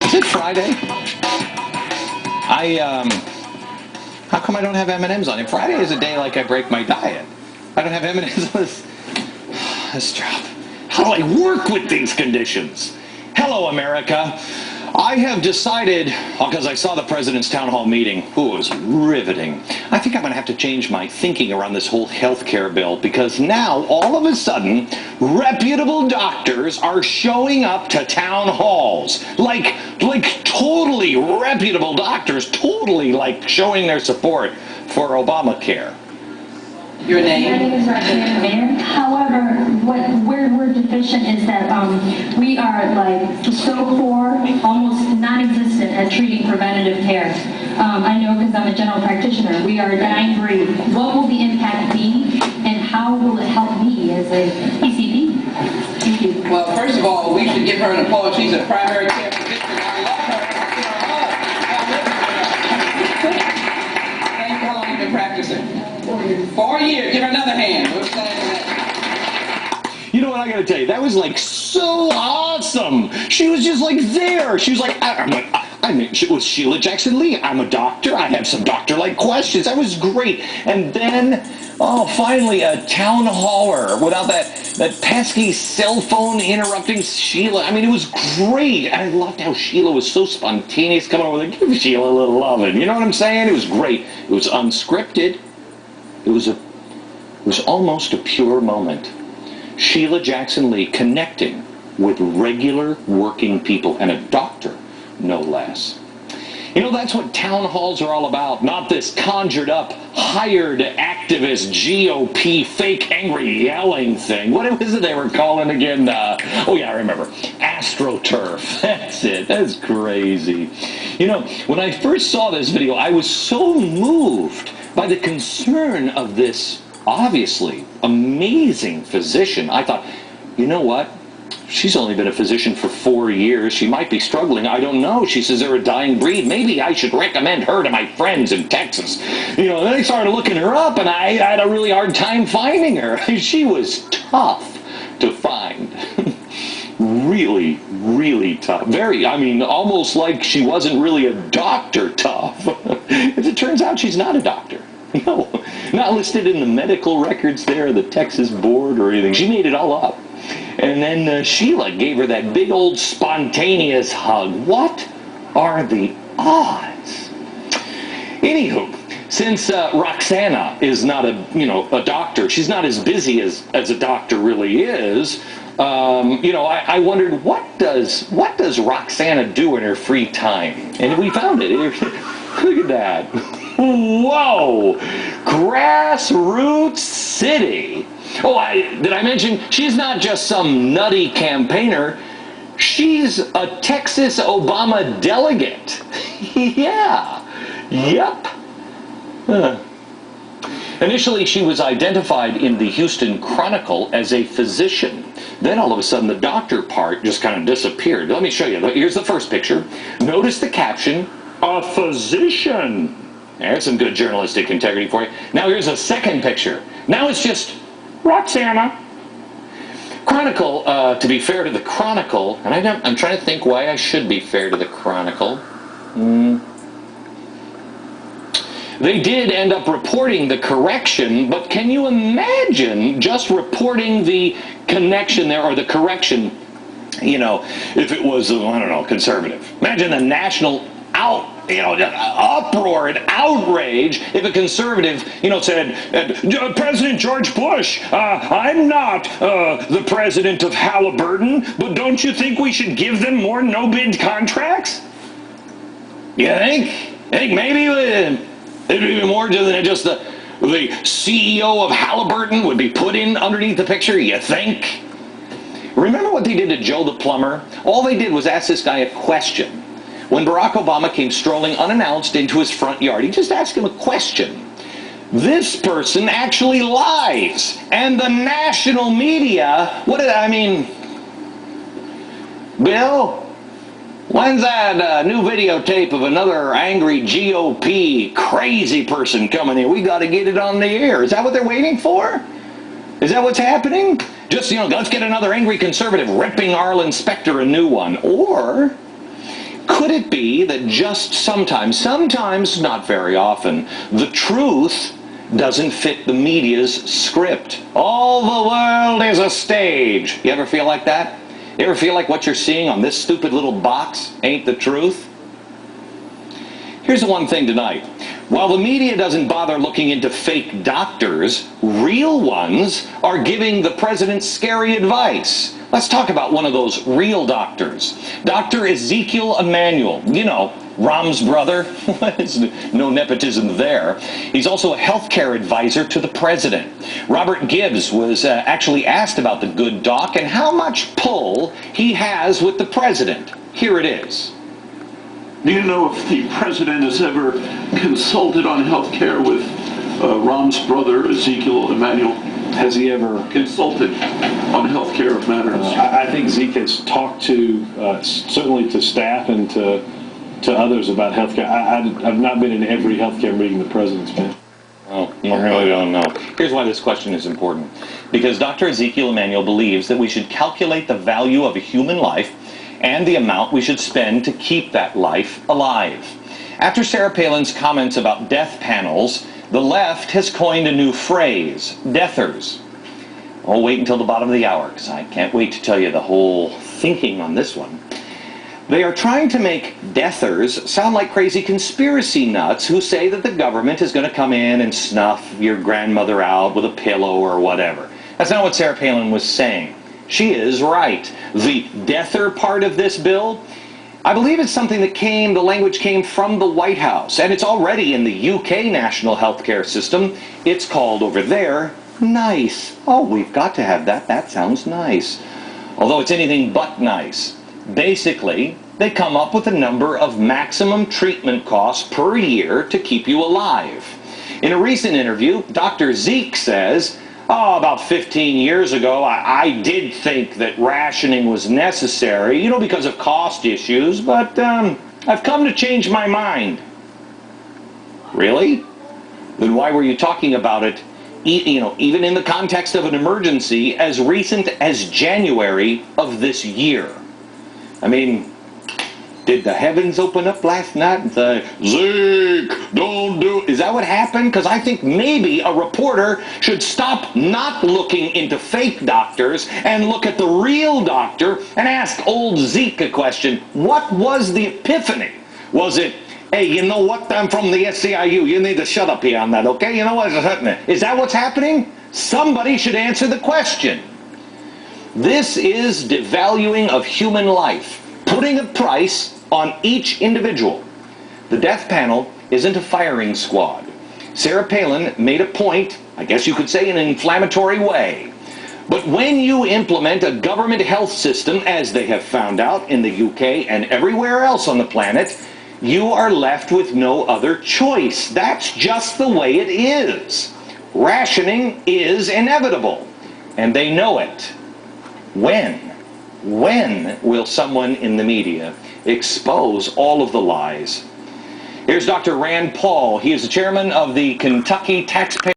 Is it Friday? How come I don't have M&Ms on it? Friday is a day like I break my diet. I don't have M&Ms on this job. How do I work with these conditions? Hello, America. I have decided, because I saw the president's town hall meeting, it was riveting. I think I'm going to have to change my thinking around this whole health care bill, because now, all of a sudden, reputable doctors are showing up to town halls. Like totally reputable doctors, totally showing their support for Obamacare. Your name? My name is Roxanne. However, where we're deficient is that we are so poor, almost non-existent at treating preventative care. I know because I'm a general practitioner. We are a dying breed. What will the impact be, and how will it help me as a PCP? Thank you. Well, first of all, we should give her an applause. She's a primary care physician. I love her. Thank you. How long have you been practicing? 4 years. 4 years. Give her another hand. You know what I gotta tell you? That was so awesome. She was just there. She was it was Sheila Jackson Lee. I'm a doctor. I have some doctor-like questions. That was great. And then, finally a town haller without that pesky cell phone interrupting Sheila. I mean, it was great. I loved how Sheila was so spontaneous coming over there. Give Sheila a little loving. You know what I'm saying? It was great. It was unscripted. It was almost a pure moment. Sheila Jackson Lee connecting with regular working people, and a doctor, no less. You know, that's what town halls are all about, not this conjured up, hired activist GOP fake angry yelling thing. What was it they were calling again? Oh yeah, I remember. AstroTurf. That's it. That's crazy. You know, when I first saw this video, I was so moved by the concern of this obviously amazing physician. I thought, you know what? She's only been a physician for 4 years. She might be struggling. I don't know. She says they're a dying breed. Maybe I should recommend her to my friends in Texas. You know, then I started looking her up, and I had a really hard time finding her. She was tough to find. Really, really tough. Almost like she wasn't really a doctor tough. As it turns out, she's not a doctor. No, not listed in the medical records there, the Texas board or anything. She made it all up. And then Sheila gave her that big old spontaneous hug. What are the odds? Anywho, since Roxana is not a doctor, she's not as busy as a doctor really is. I wondered, what does Roxana do in her free time? And we found it. Look at that. Whoa! Grassroots City. Oh, did I mention she's not just some nutty campaigner? She's a Texas Obama delegate. Yeah. Yep. Initially, she was identified in the Houston Chronicle as a physician. Then all of a sudden, the doctor part just kind of disappeared. Let me show you. Here's the first picture. Notice the caption, "A physician." There's some good journalistic integrity for you. Now here's a second picture. Now it's just Roxana. Chronicle, to be fair to the Chronicle, and I'm trying to think why I should be fair to the Chronicle. They did end up reporting the correction, but can you imagine just reporting the connection there, or the correction, if it was, I don't know, conservative? Imagine the national uproar and outrage if a conservative, said, President George Bush, I'm not the president of Halliburton, but don't you think we should give them more no-bid contracts? You think? Maybe it'd be more than just the CEO of Halliburton would be put in underneath the picture, you think? Remember what they did to Joe the plumber? All they did was ask this guy a question. When Barack Obama came strolling unannounced into his front yard, he just asked him a question. This person actually lies. And the national media, Bill, when's that new videotape of another angry GOP crazy person coming in? We got to get it on the air. Is that what they're waiting for? Is that what's happening? Just, let's get another angry conservative ripping Arlen Specter a new one. Or Could it be that just sometimes not very often, the truth doesn't fit the media's script? All the world is a stage. You ever feel like that? You ever feel like what you're seeing on this stupid little box ain't the truth? Here's the one thing tonight. While the media doesn't bother looking into fake doctors, real ones are giving the president scary advice. Let's talk about one of those real doctors. Dr. Ezekiel Emanuel, you know, Rom's brother. No nepotism there. He's also a healthcare advisor to the president. Robert Gibbs was actually asked about the good doc and how much pull he has with the president. Here it is. Do you know if the president has ever consulted on health care with Rom's brother, Ezekiel Emanuel? Has he ever consulted on health care matters? I think Zeke has talked to, certainly to staff and to others about health care. I've not been in every healthcare meeting the president's been. Oh, I really don't know. Here's why this question is important. Because Dr. Ezekiel Emanuel believes that we should calculate the value of a human life and the amount we should spend to keep that life alive. After Sarah Palin's comments about death panels, the left has coined a new phrase, deathers. I'll wait until the bottom of the hour, because I can't wait to tell you the whole thinking on this one. They are trying to make deathers sound like crazy conspiracy nuts who say that the government is going to come in and snuff your grandmother out with a pillow or whatever. That's not what Sarah Palin was saying. She is right. The deather part of this bill, I believe it's something that the language came from the White House, and it's already in the UK national healthcare system. It's called over there, NICE. Oh, we've got to have that. That sounds nice. Although it's anything but nice. Basically, they come up with a number of maximum treatment costs per year to keep you alive. In a recent interview, Dr. Zeke says, about 15 years ago, I did think that rationing was necessary, because of cost issues, but I've come to change my mind. Really? Then why were you talking about it, even in the context of an emergency as recent as January of this year? I mean, did the heavens open up last night and say, Zeke, don't do it? Is that what happened? Because I think maybe a reporter should stop not looking into fake doctors and look at the real doctor and ask old Zeke a question. What was the epiphany? Was it, hey, you know what? I'm from the SCIU. You need to shut up here on that, okay? You know what's happening? Is that what's happening? Somebody should answer the question. This is devaluing of human life, putting a price on each individual. The death panel isn't a firing squad. Sarah Palin made a point, I guess you could say in an inflammatory way. But when you implement a government health system, as they have found out in the UK and everywhere else on the planet, you are left with no other choice. That's just the way it is. Rationing is inevitable, and they know it. When will someone in the media expose all of the lies? Here's Dr. Rand Paul. He is the chairman of the Kentucky Taxpayer